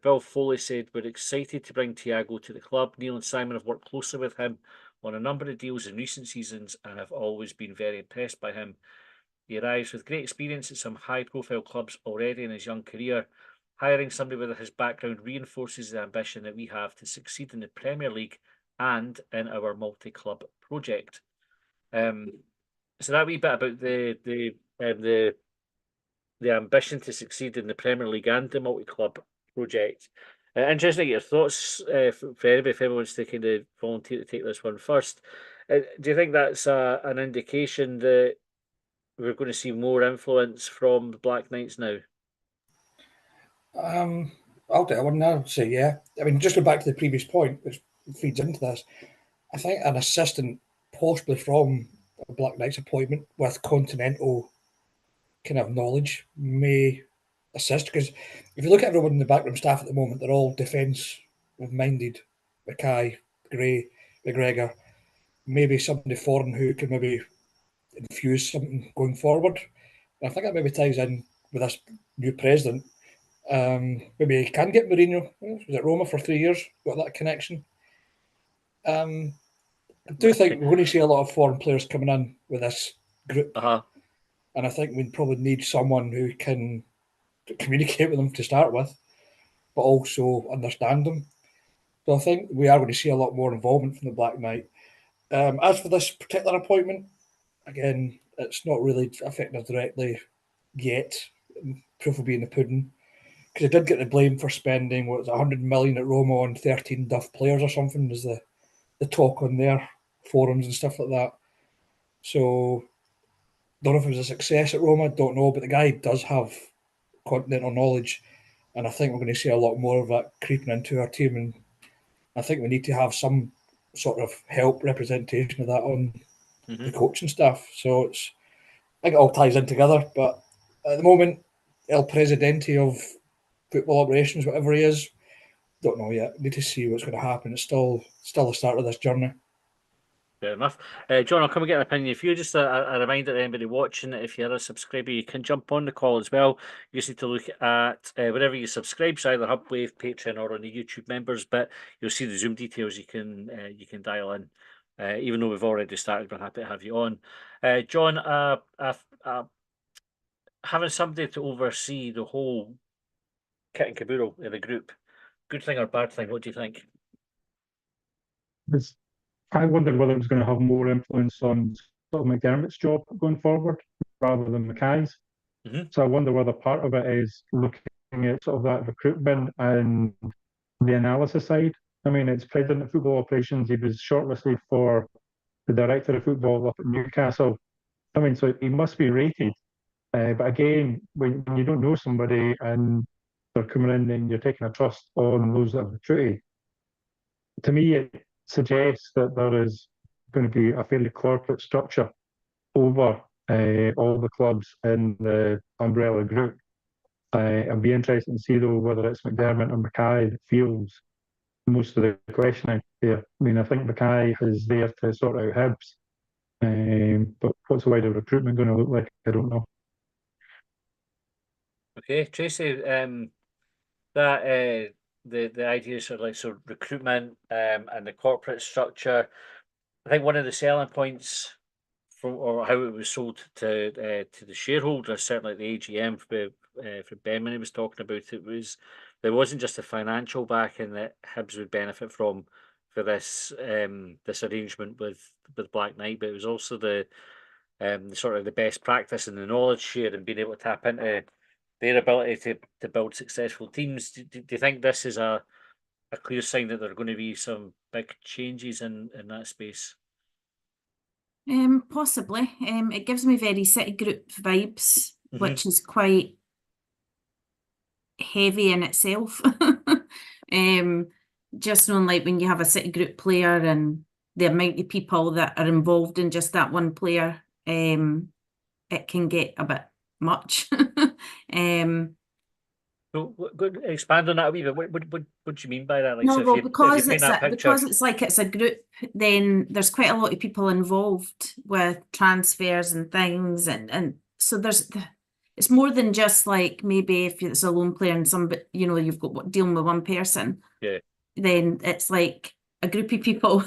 Bill Foley said, "We're excited to bring Tiago to the club. Neil and Simon have worked closely with him on a number of deals in recent seasons and have always been very impressed by him. He arrives with great experience at some high-profile clubs already in his young career hiring somebody with his background reinforces the ambition that we have to succeed in the Premier League and in our multi-club project. So that wee bit about the ambition to succeed in the Premier League and the multi-club project. Interesting to get your thoughts for anybody, if everyone's to kind of volunteer to take this one first. Do you think that's an indication that we're going to see more influence from the Black Knights now? I'll take one now. Say yeah. I mean, just go back to the previous point, which feeds into this. I think an assistant, possibly from a Black Knights appointment with continental kind of knowledge, may assist. Because if you look at everyone in the backroom staff at the moment, they're all defence-minded. Mackay, Gray, McGregor, maybe somebody foreign who can maybe infuse something going forward. And I think that maybe ties in with this new president. Maybe he can get Mourinho. Was at Roma for 3 years, got that connection. I do think we're going to see a lot of foreign players coming in with this group. And I think we probably need someone who can communicate with them to start with, but also understand them. So I think we are going to see a lot more involvement from the Black Knight. As for this particular appointment, again, it's not really affecting us directly yet. Proof will be in the pudding. Because they did get the blame for spending, 100 million at Roma on 13 duff players or something, is the talk on their forums and stuff like that. So, don't know if it was a success at Roma, don't know, but the guy does have continental knowledge, and I think we're going to see a lot more of that creeping into our team, and I think we need to have some sort of help representation of that on the coaching staff. So I think it all ties in together, but at the moment, El Presidente of football operations, whatever he is, don't know yet. Need to see what's going to happen. It's still the start of this journey. Fair enough. John, I'll come and get an opinion. If you're just a reminder to anybody watching, if you're a subscriber, you can jump on the call as well. You just need to look at wherever you subscribe, so either Hubwave, Patreon, or on the YouTube members. But you'll see the Zoom details. You can dial in. Even though we've already started, we're happy to have you on. John, having somebody to oversee the whole kit and caboodle in the group, good thing or bad thing? What do you think? I wondered whether it was going to have more influence on sort of McDermott's job going forward rather than Mackay's. So I wonder whether part of it is looking at sort of that recruitment and the analysis side. I mean, it's president of football operations. He was shortlisted for the director of football up at Newcastle. I mean, so he must be rated. But again, when you don't know somebody and they're coming in and you're taking a trust on those that have recruited, to me, it suggests that there is going to be a fairly corporate structure over all the clubs in the umbrella group. It'll be interesting to see, though, whether it's McDermott or Mackay that fields most of the questioning here. I mean, I think Mackay is there to sort out Hibs, but what's the wider recruitment going to look like? I don't know. Okay, Tracy, that the idea is sort of like recruitment and the corporate structure. I think one of the selling points from or how it was sold to the shareholders, certainly at the AGM for Ben when he was talking about it, was there wasn't just a financial backing that Hibs would benefit from for this this arrangement with Black Knight, but it was also the sort of the best practice and the knowledge share and being able to tap into their ability to build successful teams. Do you think this is a clear sign that there are going to be some big changes in that space? Possibly. It gives me very City Group vibes, which is quite heavy in itself. Just knowing, like, when you have a City Group player and the amount of people that are involved in just that one player, it can get a bit much. So, expand on that a wee bit. What do you mean by that? Like, no, so well, if because you paint that picture, because it's like it's a group, then there's quite a lot of people involved with transfers and things, and so it's more than just like maybe if it's a lone player and somebody, you know, you've got dealing with one person. Yeah. Then it's like a group of people,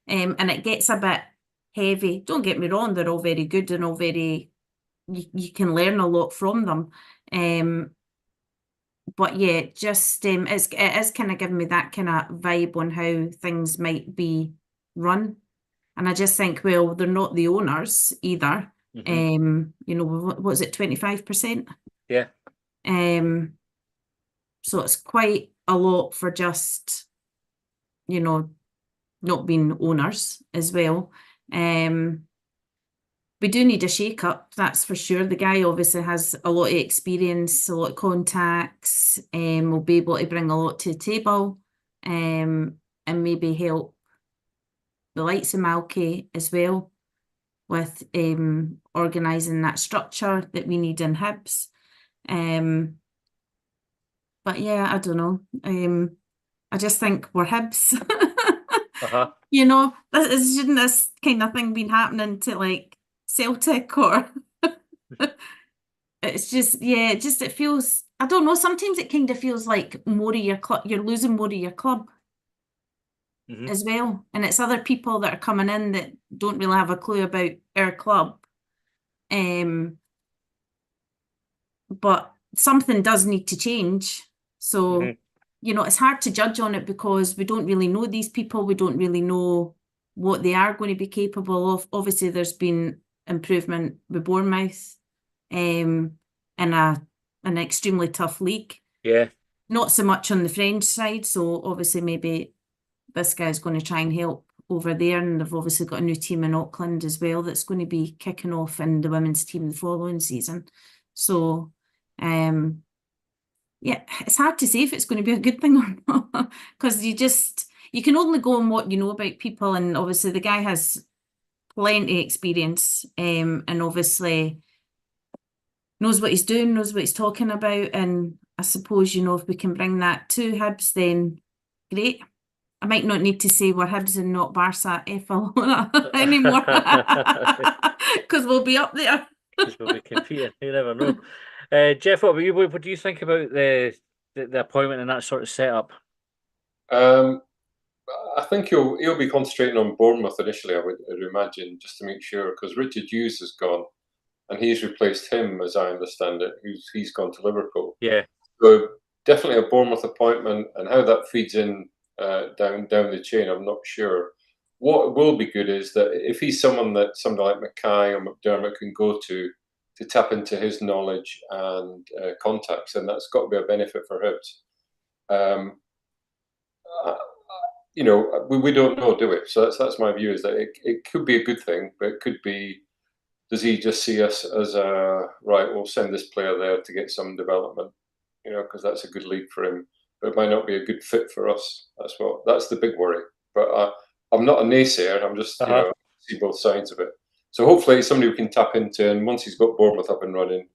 and it gets a bit heavy. Don't get me wrong; they're all very good and all very. You can learn a lot from them. But yeah, just it is kind of giving me that kind of vibe on how things might be run. And I just think, well, they're not the owners either. Mhm. What was it, 25%? Yeah. So it's quite a lot for just, not being owners as well. We do need a shake-up, that's for sure. The guy obviously has a lot of experience, a lot of contacts, will be able to bring a lot to the table, and maybe help the likes of Malky as well with organising that structure that we need in Hibs. But yeah, I don't know. I just think we're Hibs. Uh-huh. Shouldn't this kind of thing been happening to like Celtic or it's just, yeah, it feels, I don't know, sometimes it kind of feels like more of your club, you're losing more of your club Mhm. as well. And it's other people that are coming in that don't really have a clue about our club. But something does need to change. So, Mhm. It's hard to judge on it because we don't really know these people. We don't really know what they are going to be capable of. Obviously, there's been improvement with Bournemouth in an extremely tough league. Yeah. Not so much on the French side. So obviously maybe this guy's going to try and help over there. And they've obviously got a new team in Auckland as well that's going to be kicking off in the women's team the following season. So yeah, it's hard to say if it's going to be a good thing or not because you can only go on what you know about people, and obviously the guy has plenty of experience, and obviously knows what he's doing, knows what he's talking about, and I suppose if we can bring that to Hibs, then great. I might not need to say we're Hibs and not Barca Barcelona anymore because we'll be up there. Because we'll be competing. You never know. Jeff, what do you think about the appointment and that sort of setup? I think he'll be concentrating on Bournemouth initially, I would imagine, just to make sure, because Richard Hughes has gone, and he's replaced him, as I understand it. He's gone to Liverpool. Yeah. So definitely a Bournemouth appointment, and how that feeds in down the chain, I'm not sure. What will be good is that if he's someone that somebody like Mackay or McDermott can go to tap into his knowledge and contacts, and that's got to be a benefit for Hibs. We don't know, do we? So that's my view, is that it could be a good thing, but it could be, does he just see us as a, right, we'll send this player there to get some development, because that's a good league for him, but it might not be a good fit for us. That's the big worry. But I'm not a naysayer. I'm just, see both sides of it. So hopefully it's somebody we can tap into, and once he's got Bournemouth up and running,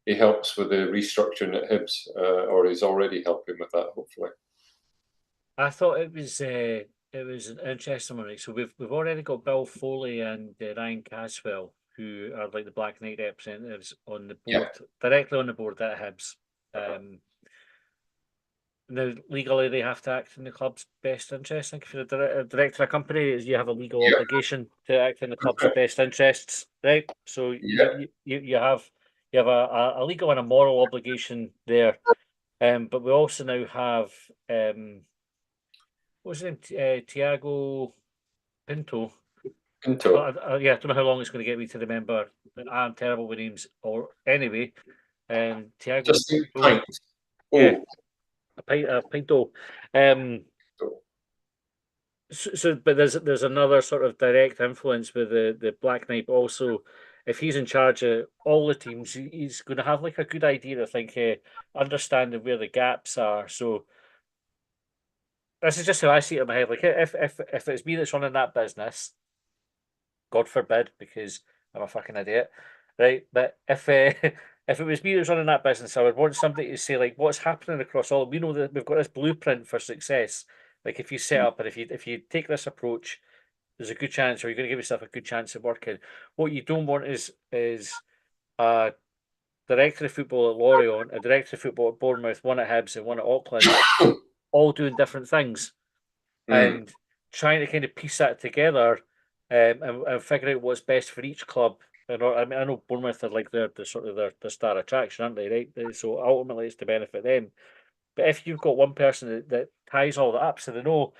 he helps with the restructuring at Hibs, or he's already helping with that, hopefully. I thought it was an interesting one. Right? So we've already got Bill Foley and Ryan Caswell, who are like the Black Knight representatives on the board, directly on the board at Hibs. Now, legally, they have to act in the club's best interest. I think if you're a director of a company, you have a legal obligation to act in the club's best interests, right? So you have a legal and a moral obligation there. But we also now have what's his name? Tiago Pinto. Pinto. I don't know how long it's going to get me to remember. I'm terrible with names. Or anyway, Tiago Pinto. Yeah, Pinto. But there's another sort of direct influence with the Black Knight. Also, if he's in charge of all the teams, he's going to have like a good idea. I think understanding where the gaps are. So this is just how I see it in my head. Like if it's me that's running that business, God forbid, because I'm a fucking idiot, right? But if if it was me that's running that business, I would want somebody to say like, what's happening across all. We know that we've got this blueprint for success. Like if you set up and if you take this approach, there's a good chance, or you're going to give yourself a good chance of working. What you don't want is a director of football at Lorient, a director of football at Bournemouth, one at Hibs and one at Auckland, all doing different things, and trying to kind of piece that together, and figure out what's best for each club. And I mean, I know Bournemouth are like the sort of their star attraction, aren't they? Right. So ultimately, it's to benefit them. But if you've got one person that ties all that up, so they know,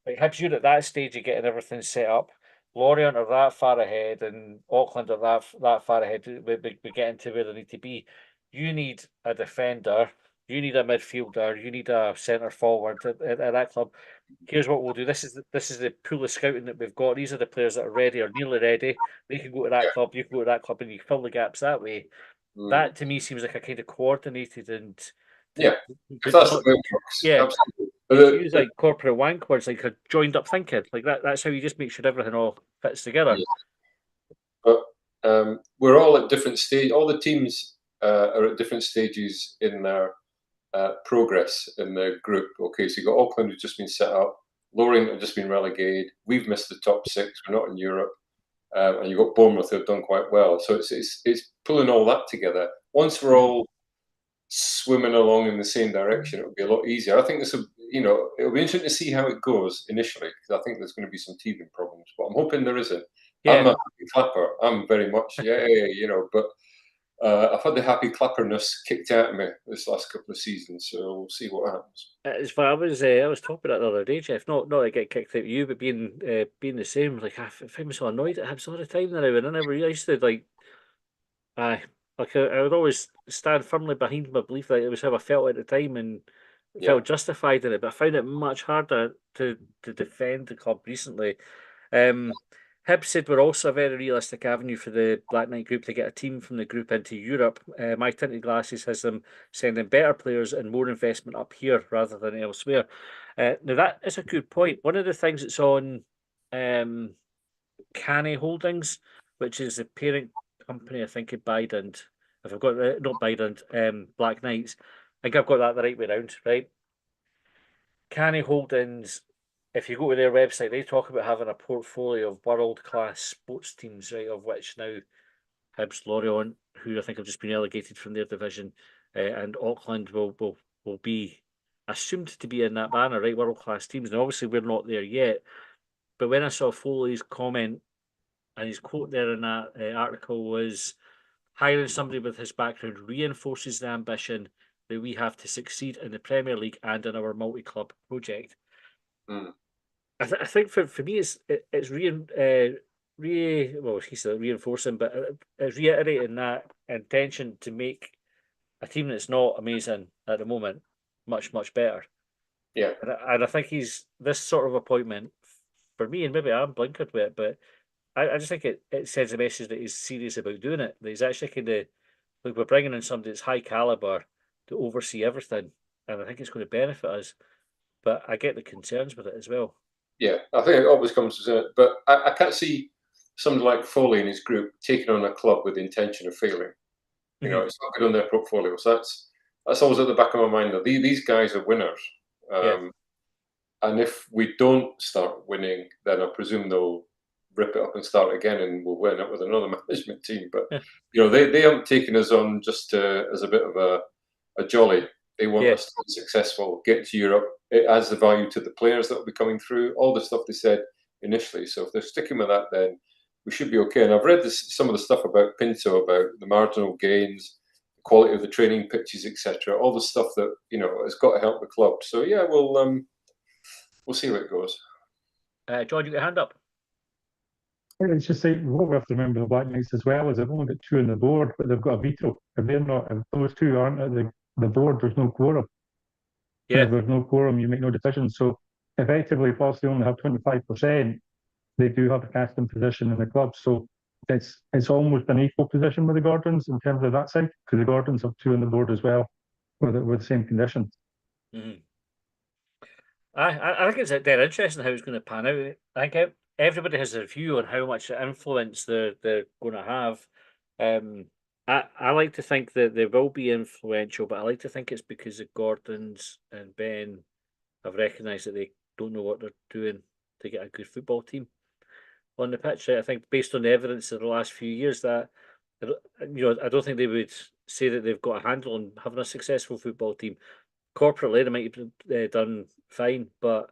like Hibs, you're at that stage of getting everything set up. Lorient are that far ahead, and Auckland are that far ahead. We're getting to where they need to be. You need a defender, you need a midfielder, you need a centre forward at that club. Here's what we'll do. This is the pool of scouting that we've got. These are the players that are ready or nearly ready. They can go to that club, you can go to that club, and you fill the gaps that way. That to me seems like a kind of coordinated and if that's the way it works, absolutely. To use like corporate wank words, like a joined up thinking, like that's how you just make sure everything all fits together. But we're all at different stages. All the teams are at different stages in their progress in the group. Okay, so you've got Auckland who've just been set up, Lorient have just been relegated, we've missed the top 6, we're not in Europe, and you've got Bournemouth who've done quite well. So it's pulling all that together. Once we're all swimming along in the same direction, it'll be a lot easier. I think it'll be interesting to see how it goes initially, because I think there's going to be some teething problems, but I'm hoping there isn't. I'm a happy clapper. I'm very much, but I've had the happy clapperness kicked out of me this last couple of seasons, so we'll see what happens. It's funny, I was talking about that the other day, Jeff. Not to get kicked out of you, but being the same. Like I find myself annoyed at Hibs all the time now, and I never used to like. I would always stand firmly behind my belief that it was how I felt at the time and felt justified in it. But I found it much harder to defend the club recently. Hibs said we're also a very realistic avenue for the Black Knight group to get a team from the group into Europe. My tinted glasses has them sending better players and more investment up here rather than elsewhere. Now that is a good point. One of the things that's on Canny Holdings, which is the parent company, I think, of Bident. If I've got not Bident, Black Knights. I think I've got that the right way around, right? Canny Holdings, if you go to their website, they talk about having a portfolio of world-class sports teams, right, of which now Hibs, Lorient, who I think have just been relegated from their division, and Auckland will be assumed to be in that banner, right, world-class teams. And obviously we're not there yet. But when I saw Foley's comment, and his quote there in that article was, hiring somebody with his background reinforces the ambition that we have to succeed in the Premier League and in our multi-club project. I think for me, it's he said reinforcing, but it's reiterating that intention to make a team that's not amazing at the moment much better. Yeah, and I think he's this sort of appointment for me, and maybe I'm blinkered with it, but I just think it sends a message that he's serious about doing it. That he's actually kind of like, we're bringing in somebody that's high caliber to oversee everything, and I think it's going to benefit us. But I get the concerns with it as well. Yeah, I think it always comes to it. But I can't see somebody like Foley and his group taking on a club with the intention of failing. You know, it's not good on their portfolio. So that's always at the back of my mind. That these guys are winners. And if we don't start winning, then I presume they'll rip it up and start again, and we'll win it with another management team. But they haven't taken us on just as a bit of a jolly. They want us to be successful, get to Europe. It adds the value to the players that will be coming through. All the stuff they said initially. So if they're sticking with that, then we should be okay. And I've read some of the stuff about Pinto, about the marginal gains, the quality of the training pitches, etc. All the stuff that has got to help the club. So yeah, we'll see where it goes. John, you got a hand up. It's just like what we have to remember the Black Knights as well is they've only got 2 on the board, but they've got a veto. If those 2 aren't at the board, there's no quorum. Yeah, if there's no quorum, you make no decisions. So effectively, whilst they only have 25%, they do have a casting position in the club. So it's almost an equal position with the Gordons in terms of that side, because the Gordons have 2 on the board as well with the same conditions. I think it's dead interesting how it's going to pan out. I think everybody has their view on how much influence they're going to have. I like to think that they will be influential, but I like to think it's because the Gordons and Ben have recognised that they don't know what they're doing to get a good football team on the pitch. I think based on the evidence of the last few years that, I don't think they would say that they've got a handle on having a successful football team. Corporately, they might have done fine, but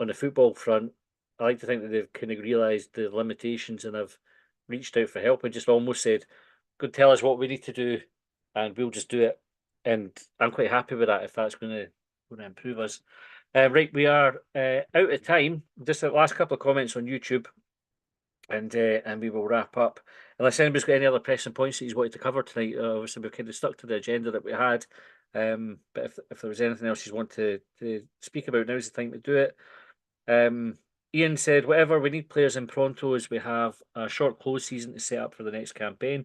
on the football front, I like to think that they've kind of realised the limitations and have reached out for help and just almost said, "Go tell us what we need to do, and we'll just do it." and I'm quite happy with that if that's going to improve us. Right, we are out of time. Just the last couple of comments on YouTube, and we will wrap up. Unless anybody's got any other pressing points that he's wanted to cover tonight, obviously we've kind of stuck to the agenda that we had. But if there was anything else you want to speak about, now's the time to do it. Ian said, whatever, we need players in pronto as we have a short close season to set up for the next campaign.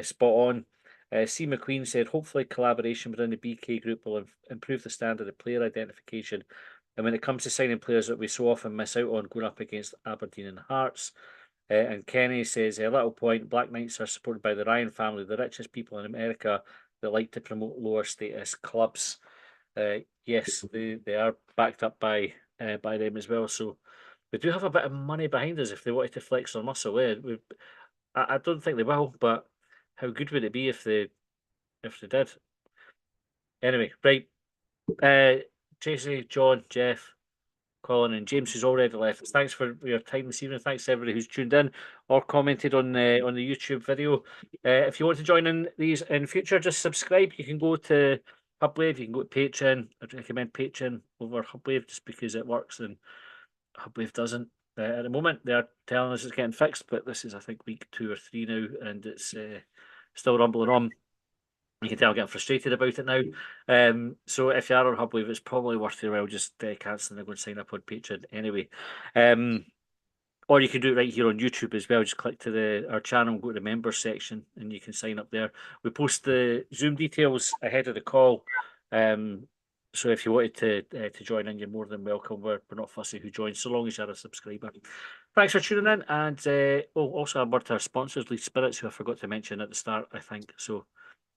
Spot on. C. McQueen said, hopefully collaboration within the BK group will improve the standard of player identification. And when it comes to signing players that we so often miss out on going up against Aberdeen and Hearts. And Kenny says, a little point, Black Knights are supported by the Ryan family, the richest people in America that like to promote lower status clubs. Yes, they are backed up by them as well. So we do have a bit of money behind us if they wanted to flex their muscle. I don't think they will, but how good would it be if they did? Anyway, right. Tracy, John, Jeff, Colin, and James, who's already left. Thanks for your time this evening. Thanks to everybody who's tuned in or commented on the YouTube video. If you want to join in these in future, just subscribe. You can go to Hubwave, you can go to Patreon. I'd recommend Patreon over Hubwave just because it works and Hubwave doesn't. At the moment, they're telling us it's getting fixed, but this is, I think, week 2 or 3 now, and it's still rumbling on. You can tell I'm getting frustrated about it now. So if you are on Hubwave, it's probably worth your while just cancelling and go and sign up on Patreon anyway. Or you can do it right here on YouTube as well. Just click to our channel, go to the members section, and you can sign up there. We post the Zoom details ahead of the call. So if you wanted to join in, you're more than welcome. We're not fussy who joins, so long as you're a subscriber. Thanks for tuning in. And also a word to our sponsors, Leeds Spirits, who I forgot to mention at the start, I think. So